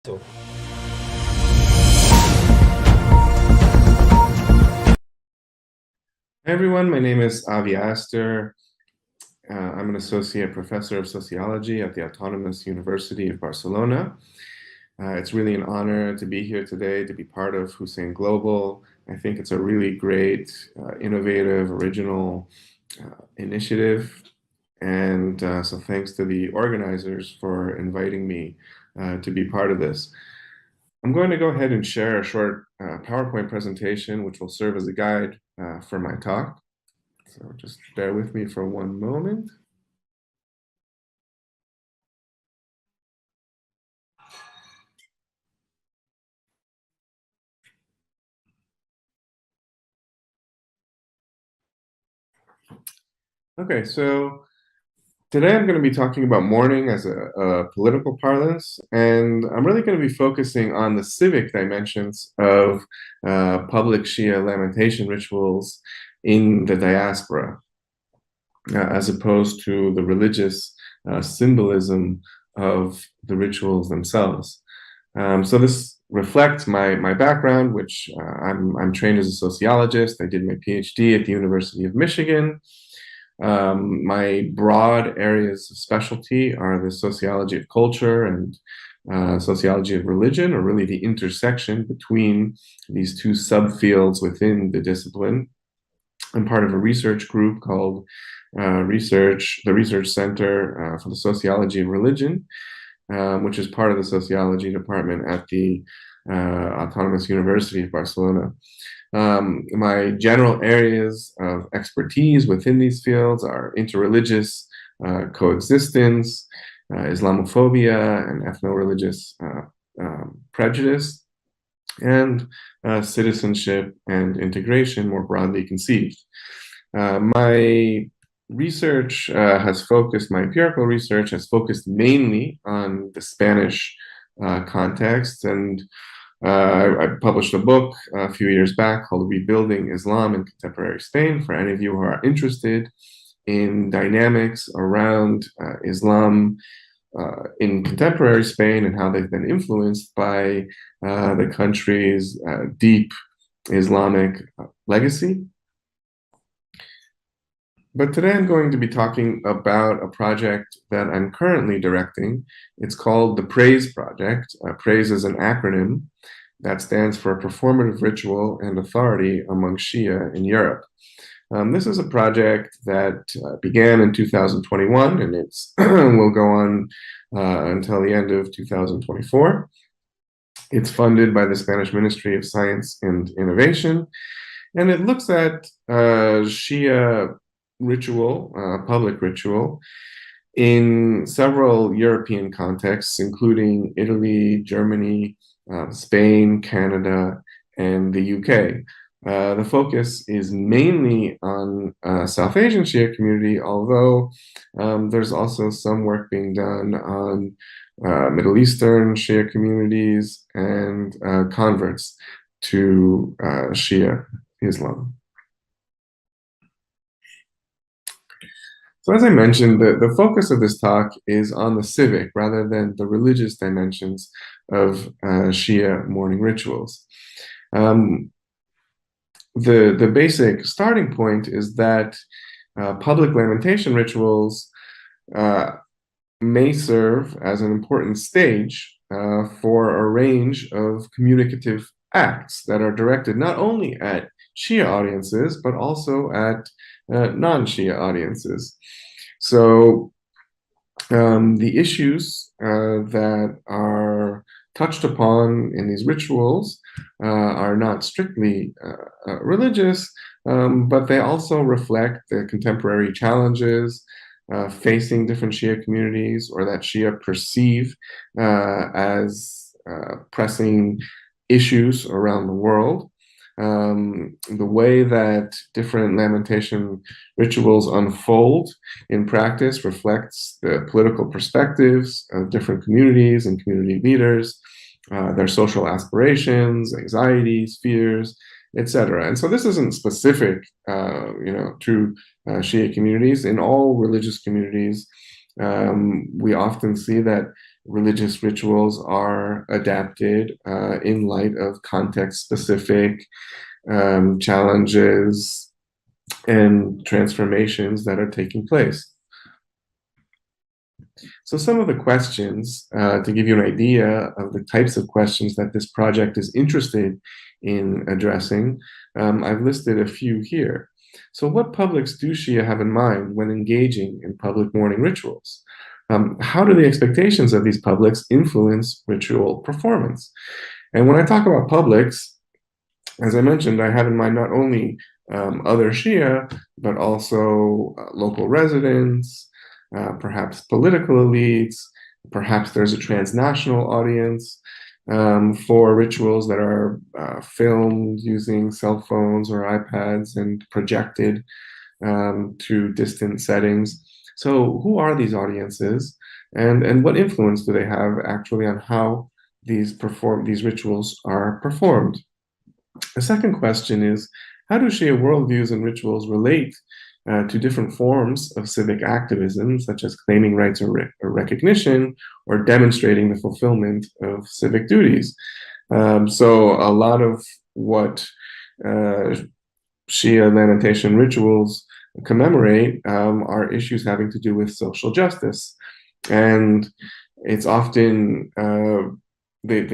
So, Hi everyone, my name is Avi Aster. I'm an associate professor of sociology at the Autonomous University of Barcelona. It's really an honor to be here today, to be part of Hussain Global. I think it's a really great, innovative, original initiative. And so thanks to the organizers for inviting me to be part of this. I'm going to go ahead and share a short PowerPoint presentation, which will serve as a guide for my talk. So just bear with me for one moment. Okay, so today I'm going to be talking about mourning as a political parlance, and I'm really going to be focusing on the civic dimensions of public Shia lamentation rituals in the diaspora, as opposed to the religious symbolism of the rituals themselves. So this reflects my background, which I'm trained as a sociologist. I did my PhD at the University of Michigan. My broad areas of specialty are the sociology of culture and sociology of religion, or really the intersection between these two subfields within the discipline. I'm part of a research group called the Research Center for the Sociology of Religion, which is part of the sociology department at the Autonomous University of Barcelona. My general areas of expertise within these fields are interreligious coexistence, Islamophobia, and ethno-religious prejudice, and citizenship and integration more broadly conceived. My research my empirical research has focused mainly on the Spanish context, and I published a book a few years back called Rebuilding Islam in Contemporary Spain for any of you who are interested in dynamics around Islam in contemporary Spain and how they've been influenced by the country's deep Islamic legacy. But today I'm going to be talking about a project that I'm currently directing. It's called the PRAISE Project. PRAISE is an acronym that stands for Performative Ritual and Authority Among Shia in Europe. This is a project that began in 2021, and it's will go on until the end of 2024. It's funded by the Spanish Ministry of Science and Innovation, and it looks at Shia ritual, public ritual, in several European contexts, including Italy, Germany, Spain, Canada, and the UK. The focus is mainly on South Asian Shia community, although there's also some work being done on Middle Eastern Shia communities and converts to Shia Islam. So as I mentioned, the focus of this talk is on the civic rather than the religious dimensions of Shia mourning rituals. The basic starting point is that public lamentation rituals may serve as an important stage for a range of communicative acts that are directed not only at Shia audiences, but also at non-Shia audiences. So the issues that are touched upon in these rituals are not strictly religious, but they also reflect the contemporary challenges facing different Shia communities, or that Shia perceive as pressing issues around the world. The way that different lamentation rituals unfold in practice reflects the political perspectives of different communities and community leaders, their social aspirations, anxieties, fears, etc. And so this isn't specific, to Shia communities. In all religious communities, we often see that religious rituals are adapted in light of context-specific challenges and transformations that are taking place. So some of the questions, to give you an idea of the types of questions that this project is interested in addressing, I've listed a few here. So what publics do Shia have in mind when engaging in public mourning rituals? How do the expectations of these publics influence ritual performance? And when I talk about publics, as I mentioned, I have in mind not only other Shia, but also local residents, perhaps political elites, perhaps there's a transnational audience for rituals that are filmed using cell phones or iPads and projected to distant settings. So who are these audiences, and what influence do they have actually on how these rituals are performed? The second question is, how do Shia worldviews and rituals relate to different forms of civic activism, such as claiming rights or recognition, or demonstrating the fulfillment of civic duties? So a lot of what Shia lamentation rituals commemorate are issues having to do with social justice. And it's often, they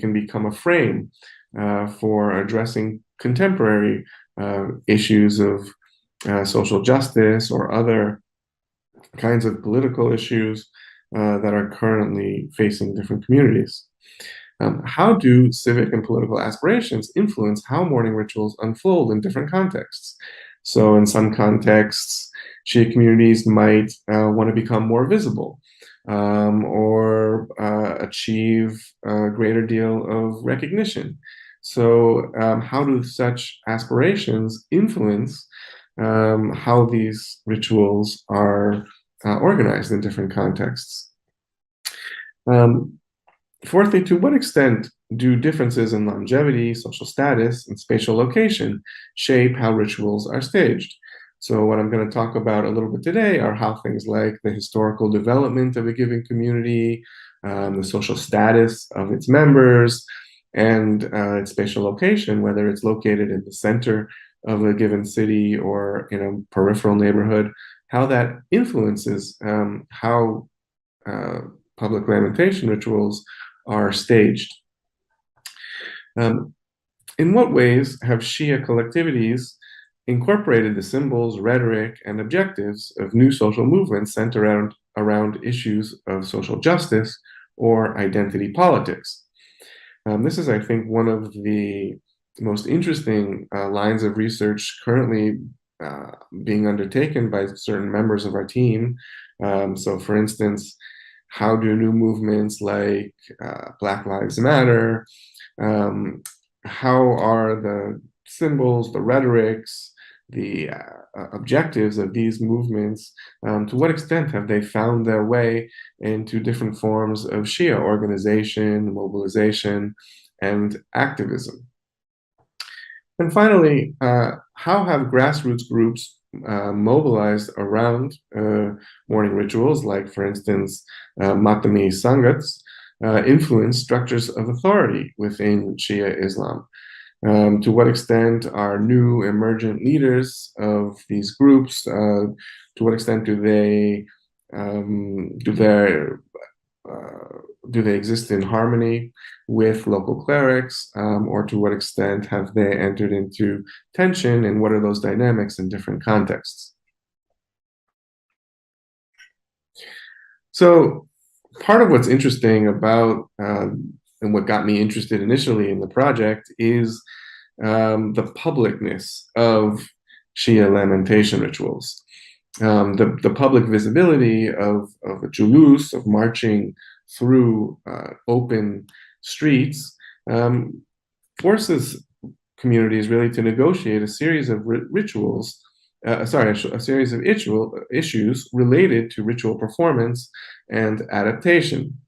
can become a frame for addressing contemporary issues of social justice or other kinds of political issues that are currently facing different communities. How do civic and political aspirations influence how mourning rituals unfold in different contexts? So in some contexts, Shia communities might want to become more visible or achieve a greater deal of recognition. So how do such aspirations influence how these rituals are organized in different contexts? Fourthly, to what extent do differences in longevity, social status, and spatial location shape how rituals are staged? So what I'm going to talk about a little bit today are how things like the historical development of a given community, the social status of its members, and its spatial location, whether it's located in the center of a given city or in a peripheral neighborhood, how that influences how public lamentation rituals are staged. In what ways have Shia collectivities incorporated the symbols, rhetoric, and objectives of new social movements centered around issues of social justice or identity politics? This is, I think, one of the most interesting lines of research currently being undertaken by certain members of our team. So, for instance, how do new movements like Black Lives Matter, how are the symbols, the rhetorics, the objectives of these movements, to what extent have they found their way into different forms of Shia organization, mobilization, and activism? And finally, how have grassroots groups mobilized around mourning rituals, like, for instance, Matami Sangats, influence structures of authority within Shia Islam? To what extent are new emergent leaders of these groups, to what extent do they do they exist in harmony with local clerics, or to what extent have they entered into tension, and what are those dynamics in different contexts? So part of what's interesting about and what got me interested initially in the project is the publicness of Shia lamentation rituals. The public visibility of a julus, of marching through open streets, forces communities really to negotiate a series of rituals, a series of issues related to ritual performance and adaptation.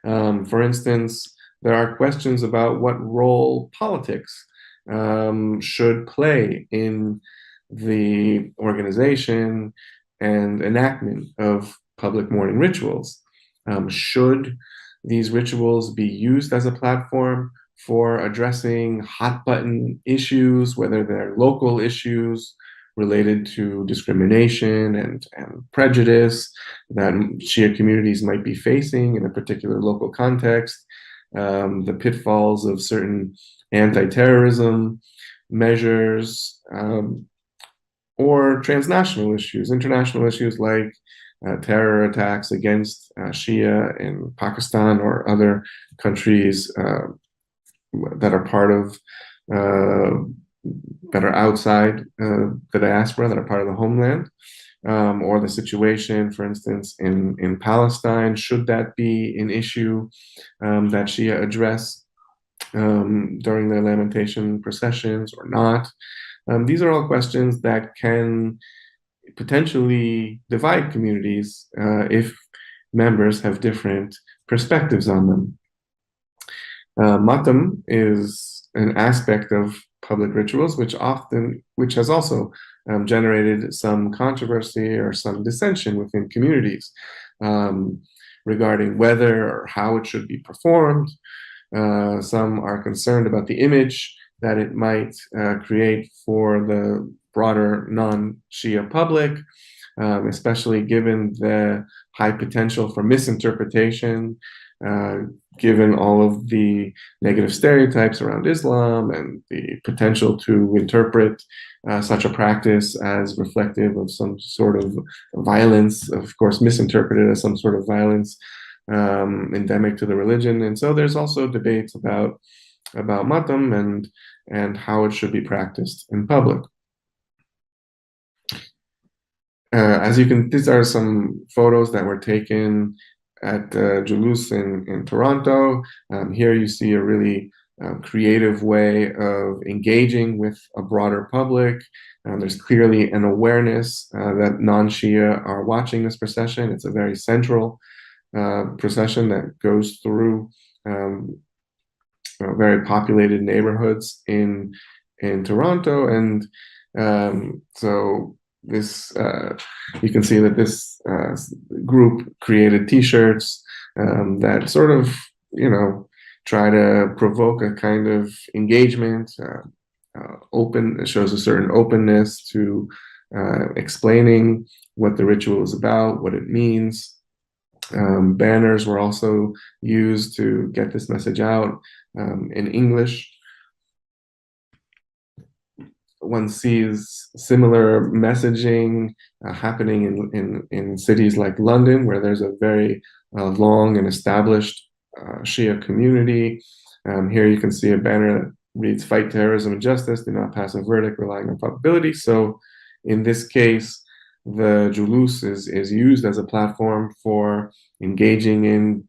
For instance, there are questions about what role politics should play in the organization and enactment of public mourning rituals. Should these rituals be used as a platform for addressing hot button issues, whether they're local issues related to discrimination and prejudice that Shia communities might be facing in a particular local context, the pitfalls of certain anti-terrorism measures, or transnational issues, international issues like terror attacks against Shia in Pakistan or other countries that are part of, that are outside the diaspora, that are part of the homeland, or the situation, for instance, in Palestine. Should that be an issue that Shia address during their lamentation processions or not? These are all questions that can potentially divide communities if members have different perspectives on them. Matam is an aspect of public rituals which has also generated some controversy or some dissension within communities regarding whether or how it should be performed. Some are concerned about the image that it might create for the broader non-Shia public, especially given the high potential for misinterpretation, given all of the negative stereotypes around Islam and the potential to interpret such a practice as reflective of some sort of violence, of course, misinterpreted as some sort of violence endemic to the religion. And so there's also debates about Matam and how it should be practiced in public. As you can, these are some photos that were taken at Julus in Toronto. Here you see a really creative way of engaging with a broader public. There's clearly an awareness that non-Shia are watching this procession. It's a very central procession that goes through very populated neighborhoods in Toronto, and so this you can see that this group created T-shirts that sort of try to provoke a kind of engagement. It shows a certain openness to explaining what the ritual is about, what it means. Banners were also used to get this message out in English. One sees similar messaging happening in cities like London, where there's a very long and established Shia community. Here you can see a banner that reads, "Fight terrorism and justice, do not pass a verdict relying on probability." So in this case, the Julus is used as a platform for engaging in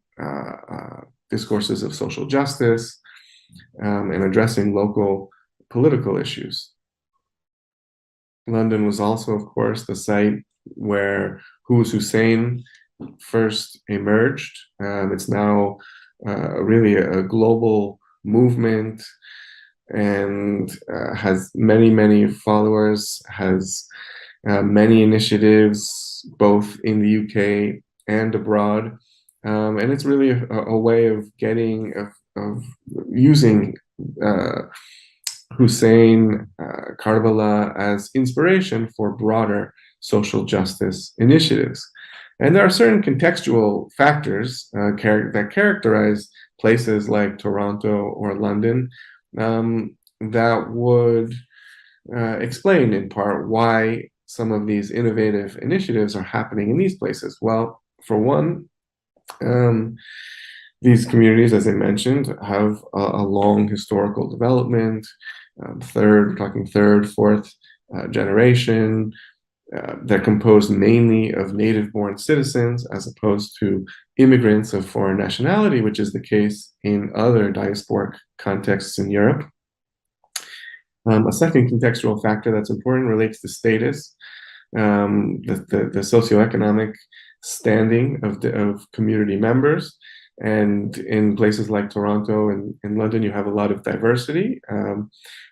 discourses of social justice and addressing local political issues. London was also, of course, the site where Hussain first emerged. It's now really a global movement and has many followers, has many initiatives both in the UK and abroad, and it's really a way of using Hussain, Karbala as inspiration for broader social justice initiatives. And there are certain contextual factors that characterize places like Toronto or London that would explain in part why some of these innovative initiatives are happening in these places. Well, for one, these communities, as I mentioned, have a long historical development. We're talking third, fourth generation. They're composed mainly of native-born citizens as opposed to immigrants of foreign nationality, which is the case in other diasporic contexts in Europe. A second contextual factor that's important relates to status, the socioeconomic standing of community members. And in places like Toronto and in London, you have a lot of diversity.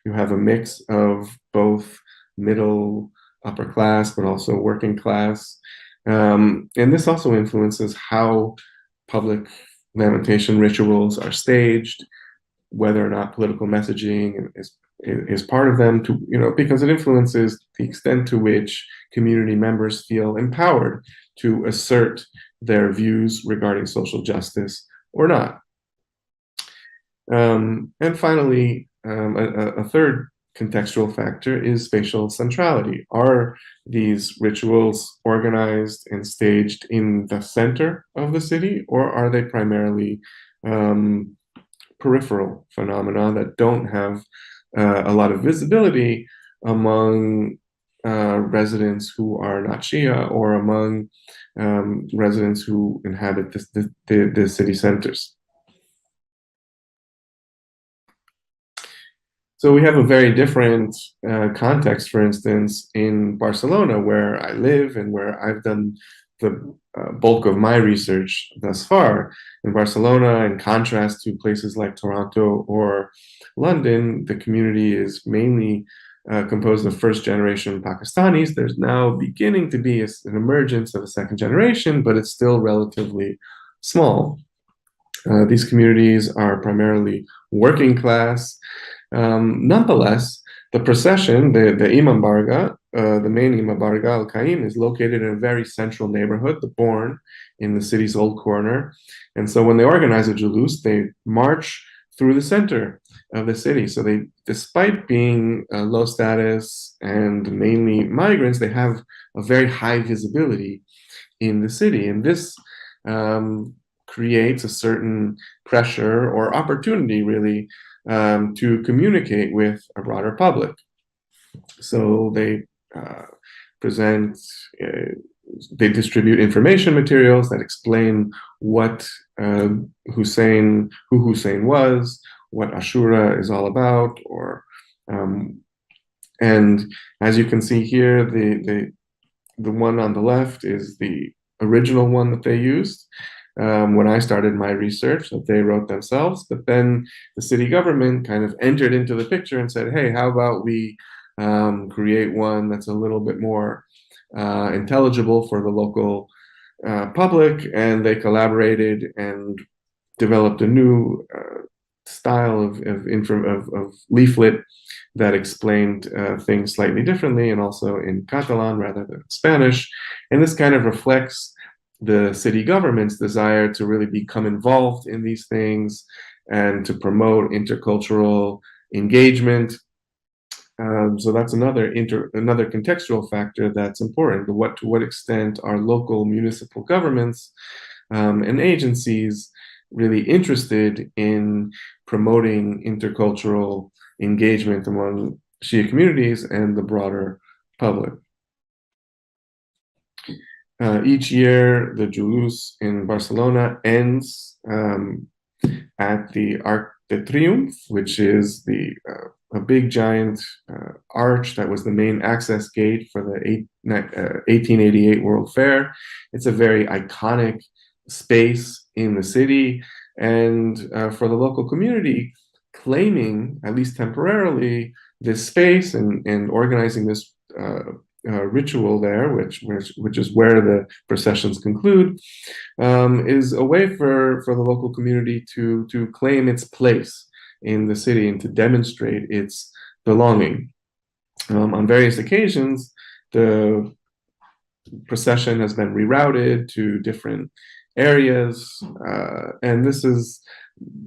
You have a mix of both middle, upper class, but also working class. And this also influences how public lamentation rituals are staged, whether or not political messaging is part of them, to because it influences the extent to which community members feel empowered to assert their views regarding social justice or not. And finally, a third contextual factor is spatial centrality. Are these rituals organized and staged in the center of the city, or are they primarily peripheral phenomena that don't have a lot of visibility among residents who are not Shia, or among residents who inhabit the city centers? So we have a very different context, for instance, in Barcelona, where I live and where I've done the bulk of my research thus far. In Barcelona, in contrast to places like Toronto or London, the community is mainly composed of first-generation Pakistanis. There's now beginning to be an emergence of a second generation, but it's still relatively small. These communities are primarily working class. Nonetheless, the procession, the Imam Barga, the main Imam Barga Al Qaim, is located in a very central neighborhood, the Born, in the city's old corner. And so when they organize a julus, they march through the center of the city. So they, despite being low status and mainly migrants, they have a very high visibility in the city. And this creates a certain pressure or opportunity, really, to communicate with a broader public. So they present, they distribute information materials that explain what Hussain, who Hussain was, what Ashura is all about, or and as you can see here, the one on the left is the original one that they used when I started my research, that they wrote themselves. But then the city government kind of entered into the picture and said, hey, how about we create one that's a little bit more intelligible for the local public? And they collaborated and developed a new style of leaflet that explained things slightly differently, and also in Catalan rather than Spanish. And this kind of reflects the city government's desire to really become involved in these things and to promote intercultural engagement. So that's another contextual factor that's important. To what extent are local municipal governments and agencies really interested in promoting intercultural engagement among Shia communities and the broader public? Each year, the Julus in Barcelona ends at the Arc de Triomphe, which is a big giant arch that was the main access gate for the 1888 World Fair. It's a very iconic space in the city, and for the local community, claiming, at least temporarily, this space and organizing this ritual there, which is where the processions conclude, is a way for the local community to claim its place in the city and to demonstrate its belonging. On various occasions, the procession has been rerouted to different areas, and this has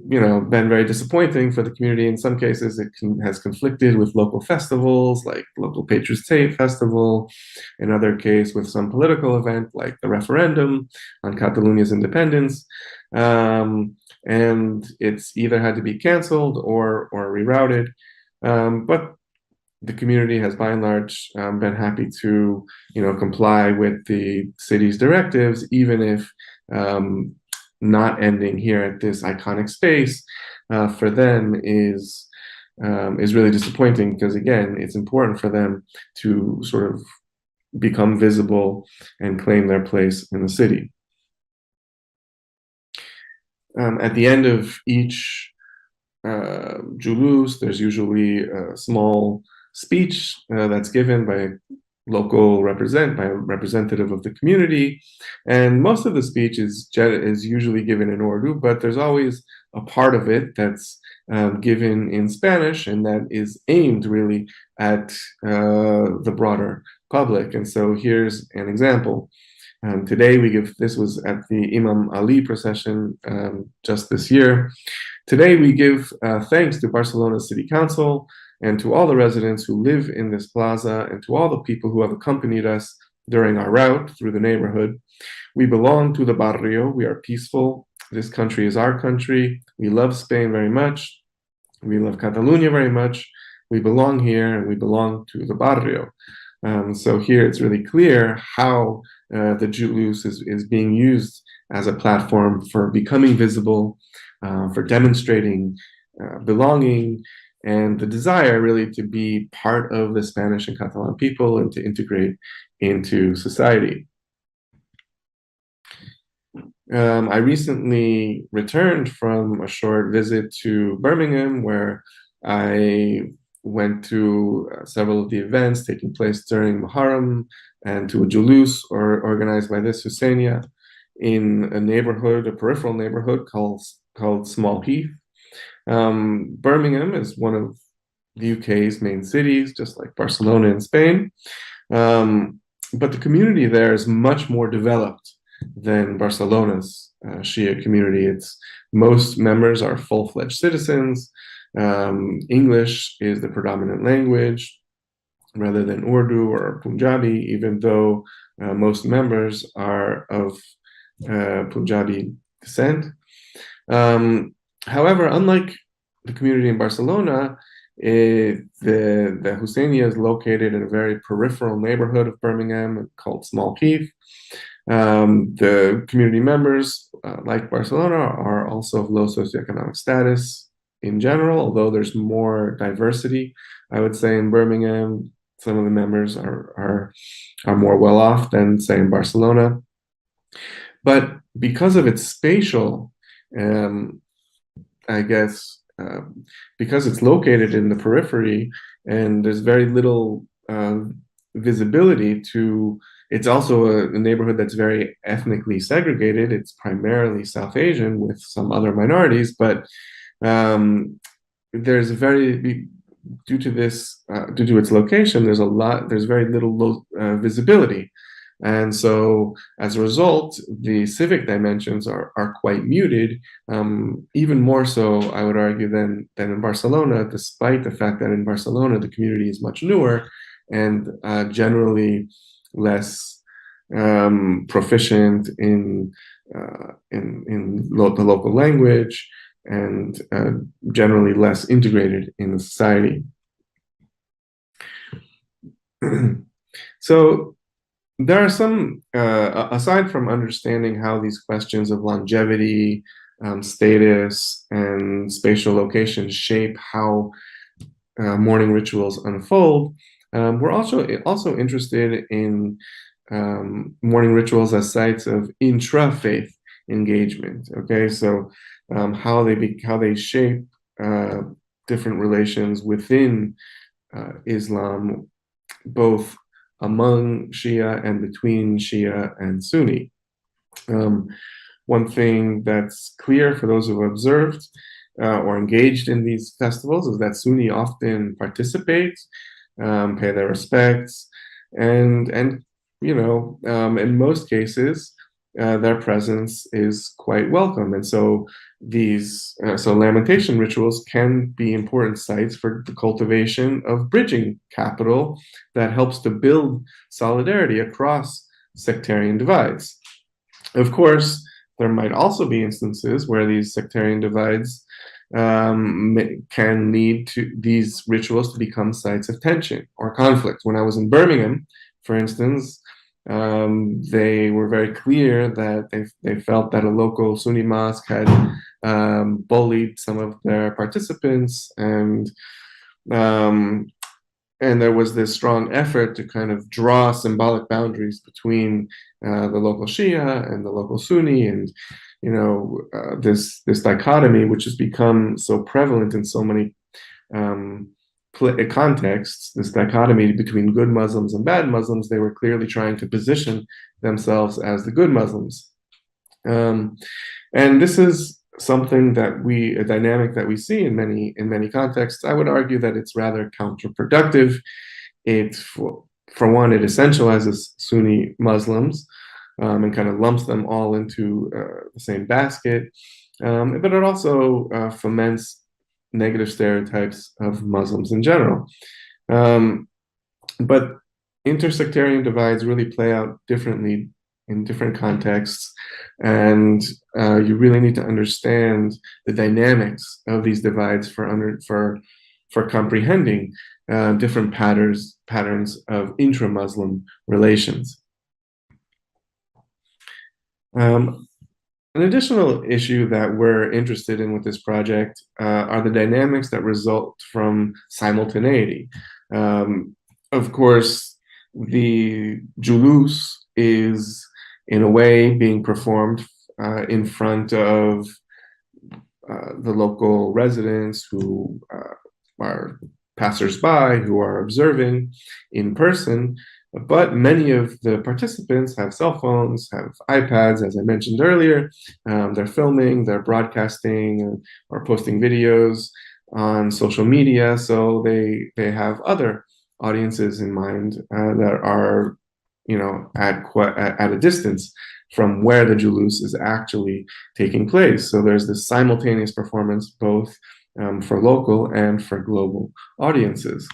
been very disappointing for the community. In some cases, it has conflicted with local festivals like local Patriots Day Festival. In other case, with some political event like the referendum on Catalonia's independence, and it's either had to be canceled or rerouted. But the community has, by and large, been happy to comply with the city's directives, even if not ending here at this iconic space for them is really disappointing, because again, it's important for them to sort of become visible and claim their place in the city. At the end of each Julus, there's usually a small speech that's given by local representative of the community, and most of the speech is usually given in Urdu, but there's always a part of it that's given in Spanish, and that is aimed really at the broader public. And so here's an example. Today this was at the Imam Ali procession just this year. Today we give thanks to Barcelona City Council and to all the residents who live in this plaza and to all the people who have accompanied us during our route through the neighborhood. We belong to the barrio. We are peaceful. This country is our country. We love Spain very much. We love Catalonia very much. We belong here and we belong to the barrio. So here it's really clear how the Julus is being used as a platform for becoming visible, for demonstrating belonging, and the desire really to be part of the Spanish and Catalan people and to integrate into society. I recently returned from a short visit to Birmingham, where I went to several of the events taking place during Muharram and to a Julus organized by this Hussainia in a neighborhood, a peripheral neighborhood called Small Heath. Birmingham is one of the UK's main cities, just like Barcelona in Spain. But the community there is much more developed than Barcelona's Shia community. Most members are full-fledged citizens. English is the predominant language rather than Urdu or Punjabi, even though most members are of Punjabi descent. However, unlike the community in Barcelona, the Hussainia is located in a very peripheral neighborhood of Birmingham called Small Heath. The community members, like Barcelona, are also of low socioeconomic status in general, although there's more diversity. I would say in Birmingham, some of the members are more well off than, say, in Barcelona. But because of its spatial, I guess, because it's located in the periphery and there's very little visibility to, it's also a neighborhood that's very ethnically segregated. It's primarily South Asian with some other minorities, but there's due to its location, there's very little visibility. And so as a result, the civic dimensions are quite muted, even more so, I would argue, than in Barcelona, despite the fact that in Barcelona, the community is much newer and generally less proficient in the local language and generally less integrated in the society. So there are some, aside from understanding how these questions of longevity, status, and spatial location shape how mourning rituals unfold, we're also interested in mourning rituals as sites of intra-faith engagement. Okay, so how they shape different relations within Islam, both among Shia and between Shia and Sunni. One thing that's clear for those who have observed or engaged in these festivals is that Sunni often participate, pay their respects, and in most cases, their presence is quite welcome. And so so lamentation rituals can be important sites for the cultivation of bridging capital that helps to build solidarity across sectarian divides. Of course, there might also be instances where these sectarian divides can lead to these rituals to become sites of tension or conflict. When I was in Birmingham, for instance, they were very clear that they felt that a local Sunni mosque had bullied some of their participants, and there was this strong effort to kind of draw symbolic boundaries between the local Shia and the local Sunni, and this dichotomy, which has become so prevalent in so many contexts, this dichotomy between good Muslims and bad Muslims, they were clearly trying to position themselves as the good Muslims. And this is something that a dynamic that we see in many contexts. I would argue that it's rather counterproductive. For one, it essentializes Sunni Muslims and kind of lumps them all into the same basket. But it also foments negative stereotypes of Muslims in general. But intersectarian divides really play out differently in different contexts, and you really need to understand the dynamics of these divides for comprehending different patterns of intra-Muslim relations. An additional issue that we're interested in with this project are the dynamics that result from simultaneity. Of course, the julus is in a way being performed in front of the local residents who are passersby, who are observing in person. But many of the participants have cell phones, have iPads, as I mentioned earlier. They're filming, they're broadcasting, or posting videos on social media. So they have other audiences in mind that are, at a distance from where the julus is actually taking place. So there's this simultaneous performance both for local and for global audiences.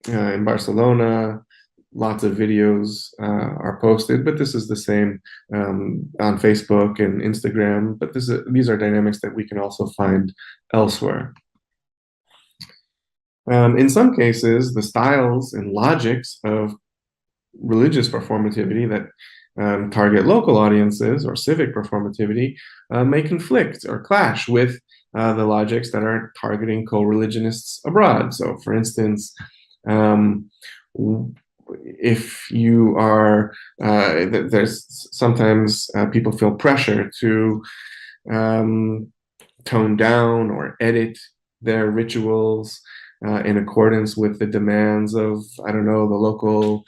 In Barcelona, lots of videos are posted, but this is the same on Facebook and Instagram. But these are dynamics that we can also find elsewhere. In some cases, the styles and logics of religious performativity that target local audiences or civic performativity may conflict or clash with the logics that are targeting co-religionists abroad. So, for instance, if you are, there's sometimes people feel pressure to tone down or edit their rituals in accordance with the demands of, I don't know, the local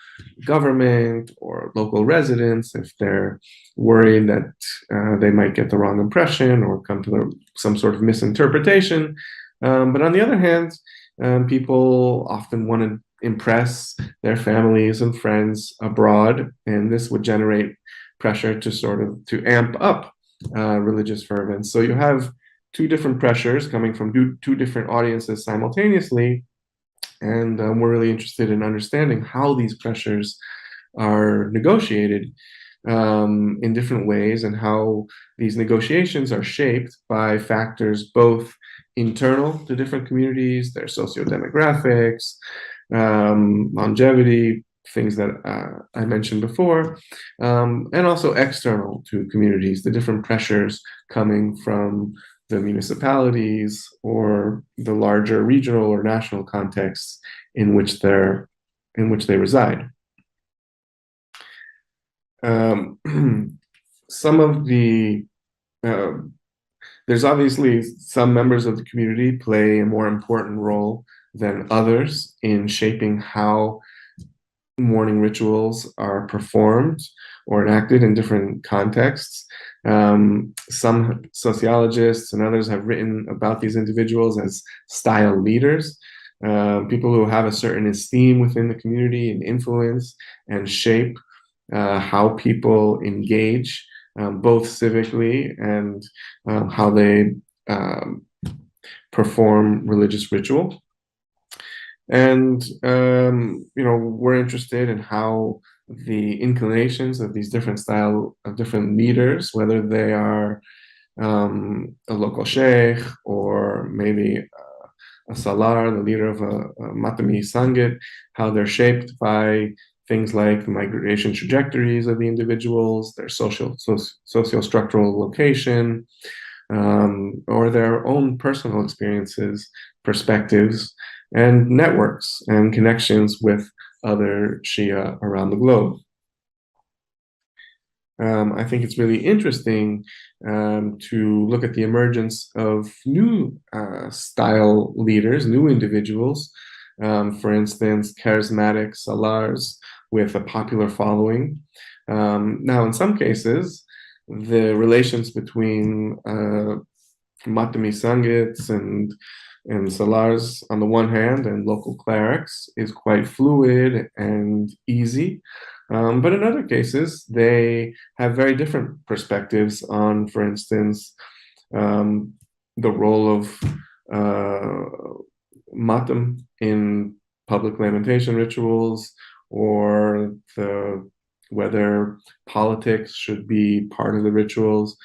government or local residents, if they're worried that they might get the wrong impression or come to some sort of misinterpretation. But on the other hand, people often want to impress their families and friends abroad, and this would generate pressure to amp up religious fervence. So you have two different pressures coming from two different audiences simultaneously, and we're really interested in understanding how these pressures are negotiated in different ways, and how these negotiations are shaped by factors both internal to different communities, their socio-demographics, longevity, things that I mentioned before, and also external to communities, the different pressures coming from the municipalities or the larger regional or national contexts in which they reside. Some of the there's obviously some members of the community play a more important role than others in shaping how mourning rituals are performed or enacted in different contexts. Some sociologists and others have written about these individuals as style leaders, people who have a certain esteem within the community and influence and shape how people engage, both civically and how they perform religious ritual. And we're interested in how the inclinations of these different different leaders, whether they are a local sheikh or maybe a salar, the leader of a Matami Sangit, how they're shaped by things like the migration trajectories of the individuals, their socio-structural location, or their own personal experiences, perspectives, and networks and connections with other Shia around the globe. I think it's really interesting to look at the emergence of new style leaders, new individuals. For instance, charismatic salars with a popular following. Now, in some cases, the relations between Matami Sangits and Salars on the one hand and local clerics is quite fluid and easy. But in other cases, they have very different perspectives on, for instance, the role of matam in public lamentation rituals, or whether politics should be part of the rituals.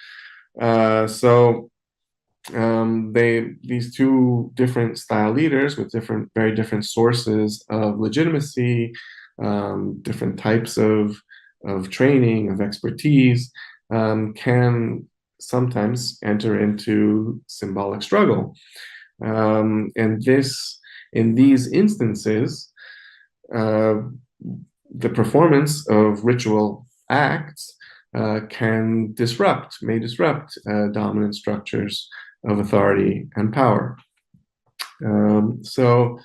So these two different style leaders with very different sources of legitimacy, different types of training, of expertise, can sometimes enter into symbolic struggle. And in these instances, the performance of ritual acts may disrupt dominant structures of authority and power. So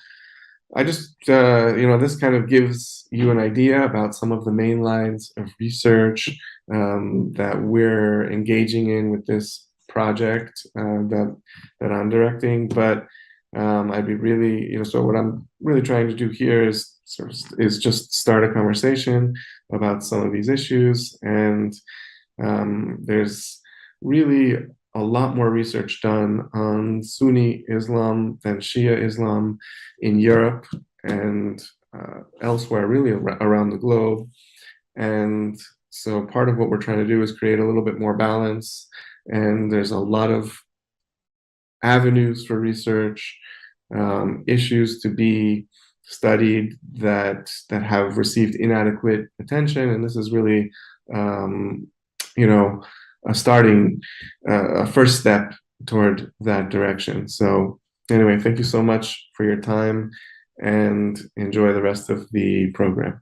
I just, this kind of gives you an idea about some of the main lines of research that we're engaging in with this project that I'm directing. But I'd be really, so what I'm really trying to do here is just start a conversation about some of these issues. And there's really a lot more research done on Sunni Islam than Shia Islam in Europe and elsewhere, really around the globe. And so part of what we're trying to do is create a little bit more balance. And there's a lot of avenues for research, issues to be studied that have received inadequate attention. And this is really, a first step toward that direction. So anyway, thank you so much for your time, and enjoy the rest of the program.